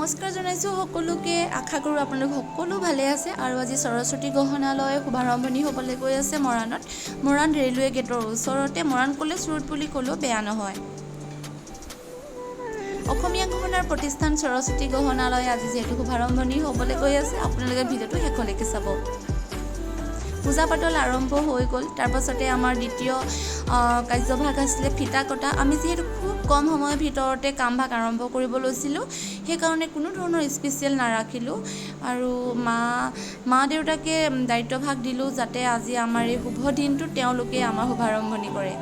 নমস্কাৰ জনাইছোঁ সকলোকে। আশা কৰোঁ আপোনালোক সকলো ভালে আছে। আৰু আজি সৰস্বতী গহনালয় শুভাৰম্ভণি হ'বলৈ গৈ আছে মৰাণত। মৰাণ ৰেলৱে গেটৰ ওচৰতে, মৰাণ কলেজ ৰোড বুলি ক'লেও বেয়া নহয়। অসমীয়া গহনাৰ প্ৰতিষ্ঠান সৰস্বতী গহনালয় আজি যিহেতু শুভাৰম্ভণি হ'বলৈ গৈ আছে, আপোনালোকে ভিডিঅ'টো শেষলৈকে চাব। পূজা পাতল আৰম্ভ হৈ গ'ল। তাৰপাছতে আমাৰ দ্বিতীয় কাৰ্যভাগ আছিলে ফিতা কটা। আমি যিহেতু খুব কম সময়ৰ ভিতৰতে কামভাগ আৰম্ভ কৰিব লৈছিলোঁ, সেইকাৰণে কোনো ধৰণৰ স্পেচিয়েল নাৰাখিলোঁ। আৰু মা দেউতাকে দায়িত্বভাগ দিলোঁ যাতে আজি আমাৰ এই শুভ দিনটো তেওঁলোকে আমাৰ শুভাৰম্ভণি কৰে।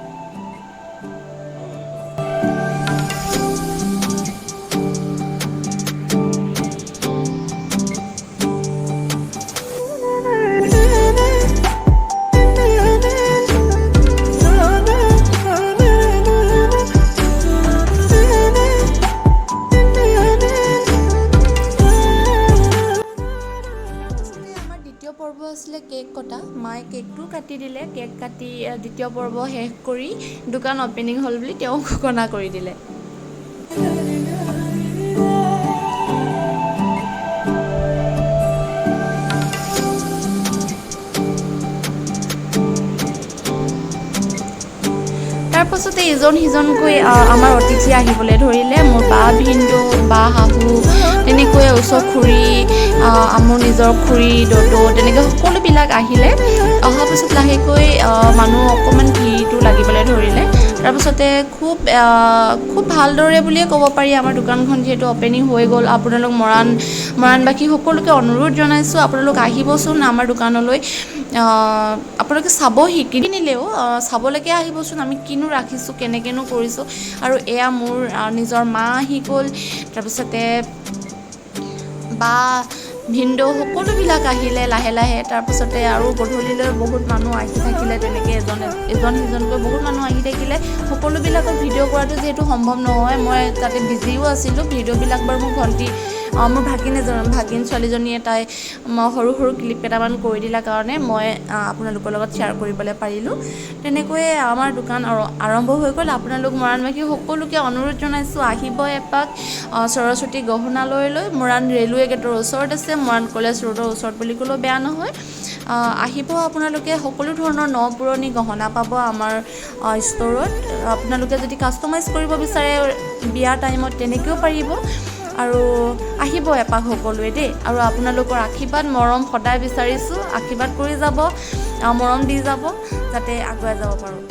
পৰ্ব আছিলে কেক কটা। মায়ে কেকটো কাটি দিলে। কেক কাটি দ্বিতীয় পৰ্ব শেষ কৰি দোকান অপেনিং হ'ল বুলি তেওঁ ঘোষণা কৰি দিলে। তাৰপাছতে ইজন সিজনকৈ আমাৰ অতিথি আহিবলৈ ধৰিলে। মোৰ বা ভিনদেউ, বা শাহু, তেনেকৈ ওচৰ খুৰী, মোৰ নিজৰ খুৰী দদৌ, তেনেকৈ সকলোবিলাক আহিলে। অহাৰ পিছত লাহেকৈ মানুহ অকণমান ভিৰটো লাগিবলৈ ধৰিলে। তাৰপাছতে খুব ভালদৰে বুলিয়ে ক'ব পাৰি আমাৰ দোকানখন যিহেতু অপেনিং হৈ গ'ল। আপোনালোক মৰাণবাসী সকলোকে অনুৰোধ জনাইছোঁ, আপোনালোক আহিবচোন আমাৰ দোকানলৈ। আপোনালোকে চাবহি, কিনিলেও চাবলৈকে আহিবচোন আমি কিনো ৰাখিছোঁ, কেনেকৈনো কৰিছোঁ। আৰু এয়া মোৰ নিজৰ মা আহি গ'ল। তাৰপিছতে বা ভিনদেউ সকলোবিলাক আহিলে লাহে লাহে। তাৰপিছতে আৰু গধূলিলৈ বহুত মানুহ আহি থাকিলে। তেনেকৈ এজন সিজনকৈ বহুত মানুহ আহি থাকিলে। সকলোবিলাকৰ ভিডিঅ' কৰাটো যিহেতু সম্ভৱ নহয়, মই তাতে বিজিও আছিলোঁ। ভিডিঅ'বিলাক বাৰু মোৰ ভাগিন ছোৱালীজনীয়ে তাই সৰু ক্লিপ কেইটামান কৰি দিলা কাৰণে মই আপোনালোকৰ লগত শ্বেয়াৰ কৰিবলৈ পাৰিলোঁ। তেনেকৈয়ে আমাৰ দোকান আৰম্ভ হৈ গ'ল। আপোনালোক মৰাণবাসী সকলোকে অনুৰোধ জনাইছোঁ, আহিব এপাক সৰস্বতী গহনালয়লৈ। মৰাণ ৰেলৱে গেটৰ ওচৰত আছে, মৰাণ কলেজ ৰোডৰ ওচৰত বুলি ক'লেও বেয়া নহয়। আহিব আপোনালোকে। সকলো ধৰণৰ পুৰণি গহনা পাব আমাৰ ষ্ট'ৰত। আপোনালোকে যদি কাষ্টমাইজ কৰিব বিচাৰে বিয়াৰ টাইমত তেনেকৈও পাৰিব। আৰু আহিব এপাক সকলোৱে দেই। আৰু আপোনালোকৰ আশীৰ্বাদ মৰম সদায় বিচাৰিছোঁ। আশীৰ্বাদ কৰি যাব, মৰম দি যাব, যাতে আগুৱাই যাব পাৰোঁ।